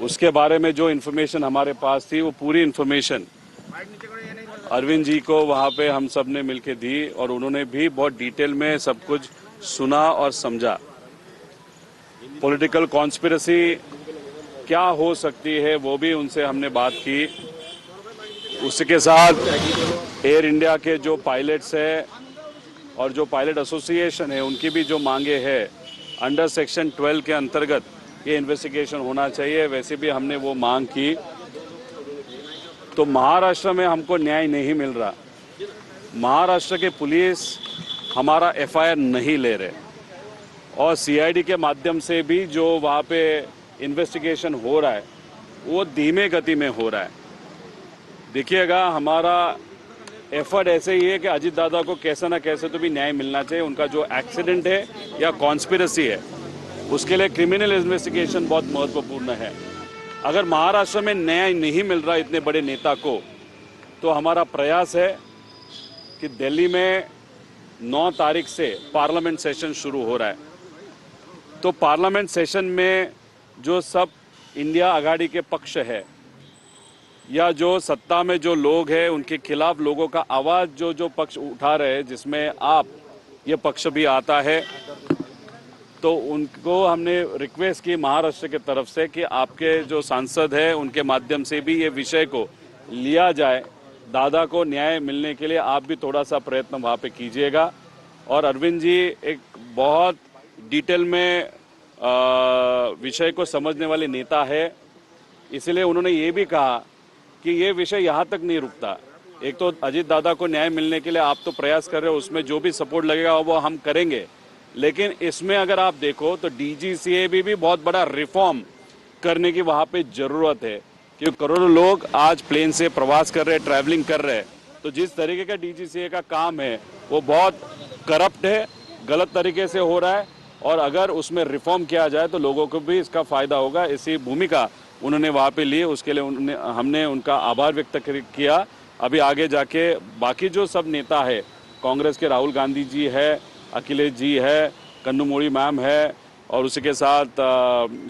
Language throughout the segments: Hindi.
उसके बारे में जो इन्फॉर्मेशन हमारे पास थी वो पूरी इन्फॉर्मेशन अरविंद जी को वहाँ पे हम सब ने मिलके दी और उन्होंने भी बहुत डिटेल में सब कुछ सुना और समझा। पॉलिटिकल कॉन्स्पिरेसी क्या हो सकती है वो भी उनसे हमने बात की। उसके साथ एयर इंडिया के जो पायलट्स है और जो पायलट एसोसिएशन है उनकी भी जो मांगे है अंडर सेक्शन 12 के अंतर्गत ये इन्वेस्टिगेशन होना चाहिए, वैसे भी हमने वो मांग की। तो महाराष्ट्र में हमको न्याय नहीं मिल रहा। महाराष्ट्र के पुलिस हमारा एफआईआर नहीं ले रहे और सीआईडी के माध्यम से भी जो वहाँ पे इन्वेस्टिगेशन हो रहा है वो धीमे गति में हो रहा है। देखिएगा, हमारा एफर्ट ऐसे ही है कि अजीत दादा को कैसे ना कैसे तो भी न्याय मिलना चाहिए। उनका जो एक्सीडेंट है या कॉन्स्पिरेसी है उसके लिए क्रिमिनल इन्वेस्टिगेशन बहुत महत्वपूर्ण है। अगर महाराष्ट्र में न्याय नहीं मिल रहा इतने बड़े नेता को, तो हमारा प्रयास है कि दिल्ली में 9 तारीख से पार्लियामेंट सेशन शुरू हो रहा है। तो पार्लियामेंट सेशन में जो सब इंडिया आघाड़ी के पक्ष है या जो सत्ता में जो लोग हैं उनके खिलाफ लोगों का आवाज़ जो पक्ष उठा रहे हैं, जिसमें आप ये पक्ष भी आता है, तो उनको हमने रिक्वेस्ट की महाराष्ट्र की तरफ से कि आपके जो सांसद हैं उनके माध्यम से भी ये विषय को लिया जाए। दादा को न्याय मिलने के लिए आप भी थोड़ा सा प्रयत्न वहाँ पे कीजिएगा। और अरविंद जी एक बहुत डिटेल में विषय को समझने वाले नेता है, इसलिए उन्होंने ये भी कहा कि ये विषय यहाँ तक नहीं रुकता। एक तो अजीत दादा को न्याय मिलने के लिए आप तो प्रयास कर रहे हो, उसमें जो भी सपोर्ट लगेगा वो हम करेंगे, लेकिन इसमें अगर आप देखो तो डीजीसीए भी बहुत बड़ा रिफॉर्म करने की वहाँ पे ज़रूरत है, क्योंकि करोड़ों लोग आज प्लेन से प्रवास कर रहे हैं, ट्रैवलिंग कर रहे हैं। तो जिस तरीके का डीजीसीए का काम है वो बहुत करप्ट है, गलत तरीके से हो रहा है, और अगर उसमें रिफॉर्म किया जाए तो लोगों को भी इसका फ़ायदा होगा। ऐसी भूमिका उन्होंने वहाँ पे ली, उसके लिए हमने उनका आभार व्यक्त किया। अभी आगे जाके बाकी जो सब नेता है, कांग्रेस के राहुल गांधी जी है, अखिलेश जी है, कन्नूमोड़ी मैम है, और उसी के साथ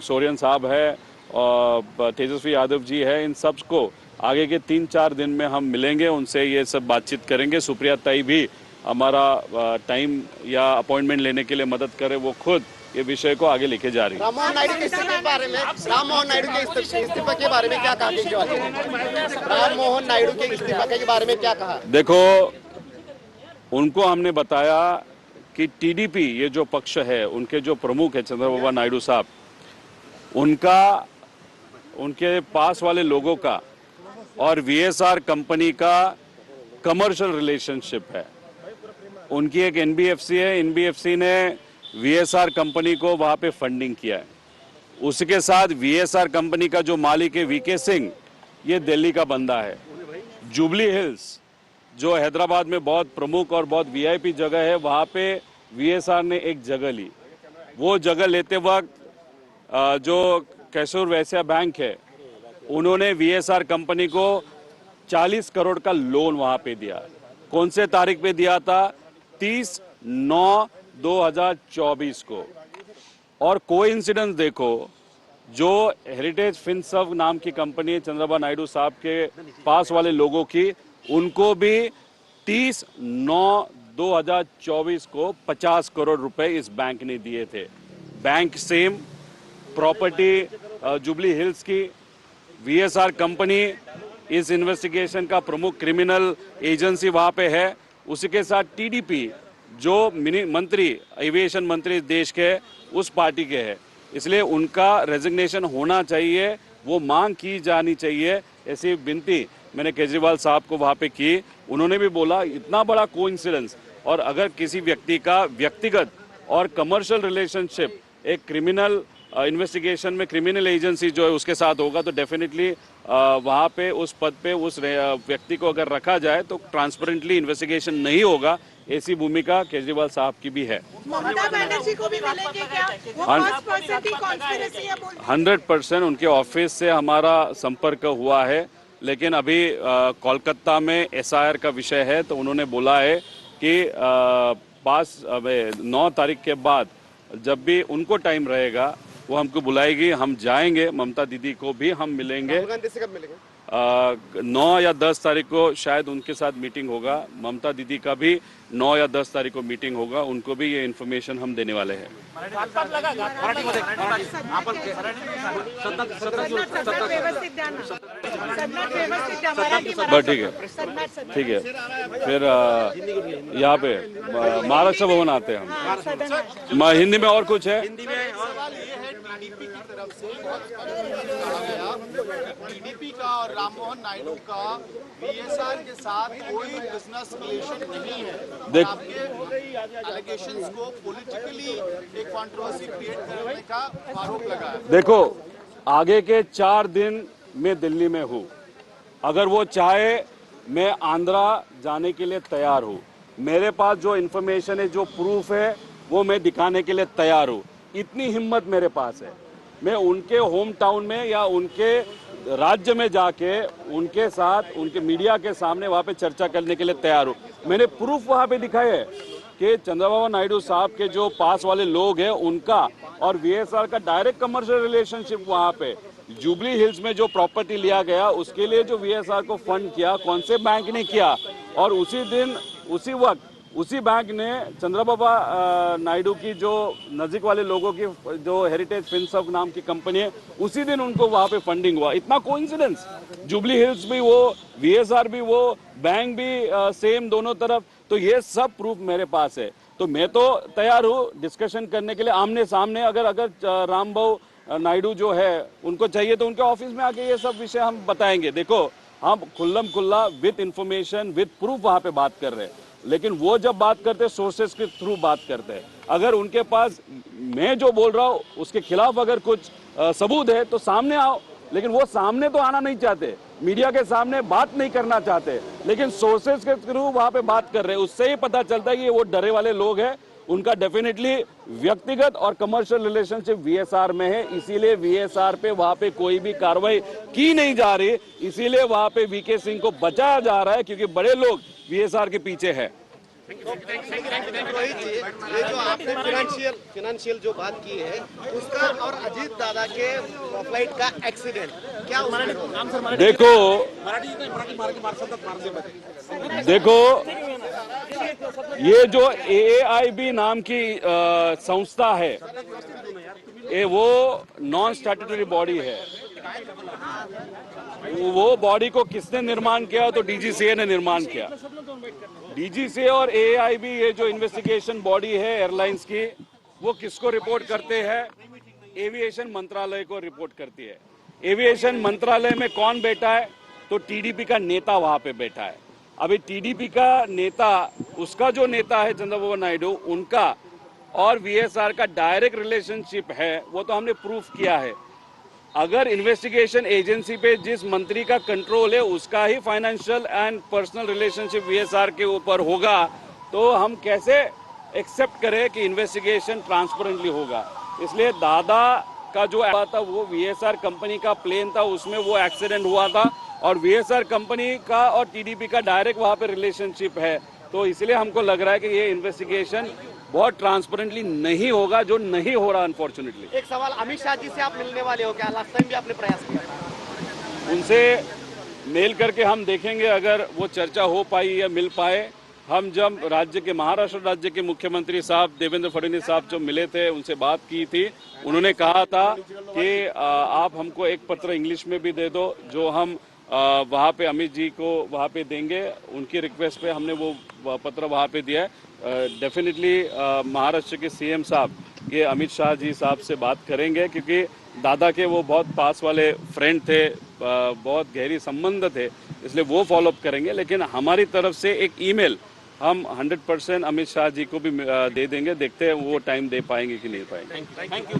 सोरेन साहब है और तेजस्वी यादव जी है, इन सब को आगे के 3-4 दिन में हम मिलेंगे, उनसे ये सब बातचीत करेंगे। सुप्रिया ताई भी हमारा टाइम या अपॉइंटमेंट लेने के लिए मदद करे, वो खुद ये विषय को आगे लेके जा रही है। राममोहन नायडू के इस्तीफे के बारे में, राममोहन नायडू के इस्तीफे के बारे में क्या कहा? राममोहन नायडू के इस्तीफे के बारे में क्या कहा? देखो, उनको हमने बताया कि टीडीपी ये जो पक्ष है, उनके जो प्रमुख है चंद्रबाबू नायडू साहब, उनके पास वाले लोगों का और वीएसआर कंपनी का कमर्शियल रिलेशनशिप है। उनकी एक एनबीएफसी है, एनबीएफसी ने वीएसआर कंपनी को वहाँ पे फंडिंग किया है। उसके साथ वीएसआर कंपनी का जो मालिक है वीके सिंह, ये दिल्ली का बंदा है। जुबली हिल्स जो हैदराबाद में बहुत प्रमुख और बहुत वीआईपी जगह है, वहाँ पे वीएसआर ने एक जगह ली। वो जगह लेते वक्त जो कैशोर वैश्य बैंक है, उन्होंने वीएसआर कंपनी को 40 करोड़ का लोन वहाँ पे दिया। कौन से तारीख पे दिया था? 30/9/2024 को। और कोइंसिडेंस देखो, जो हेरिटेज फिनसर्व नाम की कंपनी है चंद्रबाबू नायडू साहब के पास वाले लोगों की, उनको भी 30/9/2024 को 50 करोड़ रुपए इस बैंक ने दिए थे। Bank same, property jubilee hills की, वीएसआर कंपनी इस इन्वेस्टिगेशन का प्रमुख क्रिमिनल एजेंसी वहां पे है। उसी के साथ टीडीपी जो मंत्री, एविएशन मंत्री देश के, उस पार्टी के है, इसलिए उनका रेजिग्नेशन होना चाहिए, वो मांग की जानी चाहिए। ऐसी विनती मैंने केजरीवाल साहब को वहाँ पे की। उन्होंने भी बोला इतना बड़ा कोइंसिडेंस, और अगर किसी व्यक्ति का व्यक्तिगत और कमर्शियल रिलेशनशिप एक क्रिमिनल इन्वेस्टिगेशन में क्रिमिनल एजेंसी जो है उसके साथ होगा, तो डेफिनेटली वहाँ पे उस पद पे उस व्यक्ति को अगर रखा जाए तो ट्रांसपेरेंटली इन्वेस्टिगेशन नहीं होगा। ऐसी भूमिका केजरीवाल साहब की भी है। ममता बनर्जी को भी मिलेंगे क्या? वो 5% ही कॉन्स्पिरेसी है बोल रही है। 100% उनके ऑफिस से हमारा संपर्क हुआ है, लेकिन अभी कोलकाता में एसआईआर का विषय है, तो उन्होंने बोला है कि 9 तारीख के बाद जब भी उनको टाइम रहेगा वो हमको बुलाएगी, हम जाएंगे। ममता दीदी को भी हम मिलेंगे। राहुल गांधी से कब मिलेंगे? 9 या 10 तारीख को शायद उनके साथ मीटिंग होगा। ममता दीदी का भी 9 या 10 तारीख को मीटिंग होगा। उनको भी ये इन्फॉर्मेशन हम देने वाले हैं। बस ठीक है, ठीक है। फिर यहाँ पे महाराष्ट्र भवन आते हैं हम। हिंदी में और कुछ है? सवाल ये है टीडीपी की तरफ से टीडीपी का और राम मोहन नायडू का वीएसआर के साथ कोई बिजनेस रिलेशन नहीं है। देख, आपके एलिगेशंस को पॉलिटिकली एक कंट्रोवर्सी क्रिएट करने का आरोप लगा है। देखो, आगे के 4 दिन मैं दिल्ली में हूँ। अगर वो चाहे मैं आंध्रा जाने के लिए तैयार हूँ। मेरे पास जो इन्फॉर्मेशन है, जो प्रूफ है, वो मैं दिखाने के लिए तैयार हूँ। इतनी हिम्मत मेरे पास है। मैं उनके होम टाउन में या उनके राज्य में जाके उनके साथ, उनके मीडिया के सामने वहाँ पे चर्चा करने के लिए तैयार हूँ। मैंने प्रूफ वहाँ पे दिखाए है कि चंद्रबाबू नायडू साहब के जो पास वाले लोग हैं उनका और वीएसआर का डायरेक्ट कमर्शियल रिलेशनशिप। वहाँ पे जुबली हिल्स में जो प्रॉपर्टी लिया गया उसके लिए जो वीएसआर को फंड किया, कौन से बैंक ने किया, और उसी दिन उसी वक्त उसी बैंक ने चंद्रबाबू नायडू की जो नजीक वाले लोगों की जो हेरिटेज फिनसर्व नाम की कंपनी है, उसी दिन उनको वहाँ पे फंडिंग हुआ। इतना कोइंसिडेंस। जुबली हिल्स भी वो, वीएसआर भी वो, बैंक भी सेम दोनों तरफ। तो ये सब प्रूफ मेरे पास है। तो मैं तो तैयार हूँ डिस्कशन करने के लिए आमने सामने। अगर रामबाबू नायडू जो है उनको चाहिए तो उनके ऑफिस में आके ये सब विषय हम बताएंगे। देखो, हम खुल्लम खुल्ला विद इंफॉर्मेशन विद प्रूफ वहाँ पे बात कर रहे हैं। लेकिन वो जब बात करते हैं सोर्सेस के थ्रू बात करते हैं। अगर उनके पास मैं जो बोल रहा हूँ उसके खिलाफ अगर कुछ सबूत है तो सामने आओ। लेकिन वो सामने तो आना नहीं चाहते, मीडिया के सामने बात नहीं करना चाहते, लेकिन सोर्सेस के थ्रू वहाँ पे बात कर रहे हैं। उससे ही पता चलता है कि वो डरे वाले लोग हैं। उनका डेफिनेटली व्यक्तिगत और कमर्शियल रिलेशनशिप वीएसआर में है। इसीलिए वीएसआर पे वहाँ पे कोई भी कार्रवाई की नहीं जा रही। इसीलिए वहाँ पे वीके सिंह को बचाया जा रहा है, क्योंकि बड़े लोग वीएसआर के पीछे है। रोहित जी, ये जो आपने फाइनेंशियल जो बात की है उसका और अजीत दादा के फ्लाइट का एक्सीडेंट क्या उसमें? देखो, ये जो AAIB नाम की संस्था है, ये वो नॉन स्टैट्यूटरी बॉडी है। वो बॉडी को किसने निर्माण किया? तो DGCA ने निर्माण किया। DGCA और AAIB, ये जो इन्वेस्टिगेशन बॉडी है एयरलाइंस की, वो किसको रिपोर्ट करते हैं? एविएशन मंत्रालय को रिपोर्ट करती है। एविएशन मंत्रालय में कौन बैठा है? तो TDP का नेता वहां पे बैठा है। अभी TDP का नेता, उसका जो नेता है चंद्रबाबू नायडू, उनका और वीएसआर का डायरेक्ट रिलेशनशिप है, वो तो हमने प्रूफ किया है। अगर इन्वेस्टिगेशन एजेंसी पे जिस मंत्री का कंट्रोल है उसका ही financial and personal relationship VSR के ऊपर होगा, तो हम कैसे एक्सेप्ट करें कि इन्वेस्टिगेशन ट्रांसपेरेंटली होगा? इसलिए दादा का जो हुआ था वो वीएसआर कंपनी का प्लेन था, उसमें वो एक्सीडेंट हुआ था और वीएसआर कंपनी का और TDP का डायरेक्ट वहाँ पे रिलेशनशिप है। तो इसलिए हमको लग रहा है कि ये इन्वेस्टिगेशन बहुत ट्रांसपेरेंटली नहीं होगा, जो नहीं हो रहा अनफॉर्चुनेटली। एक सवाल, अमित शाह जी से आप मिलने वाले हो क्या? लास्ट टाइम भी आपने प्रयास किया था। उनसे मेल करके हम देखेंगे अगर वो चर्चा हो पाई या मिल पाए। हम जब महाराष्ट्र राज्य के मुख्यमंत्री साहब देवेंद्र फडणवीस साहब जो मिले थे, उनसे बात की थी। उन्होंने कहा था कि आप हमको एक पत्र इंग्लिश में भी दे दो, जो हम वहाँ पे अमित जी को वहाँ पे देंगे। उनकी रिक्वेस्ट पे हमने वो पत्र वहाँ पे दिया है। डेफिनेटली महाराष्ट्र के CM साहब ये अमित शाह जी साहब से बात करेंगे, क्योंकि दादा के वो बहुत पास वाले फ्रेंड थे, बहुत गहरी संबंध थे, इसलिए वो फॉलोअप करेंगे। लेकिन हमारी तरफ से एक ईमेल हम 100% अमित शाह जी को भी दे देंगे। देखते हैं वो टाइम दे पाएंगे कि नहीं पाएंगे। Thank you.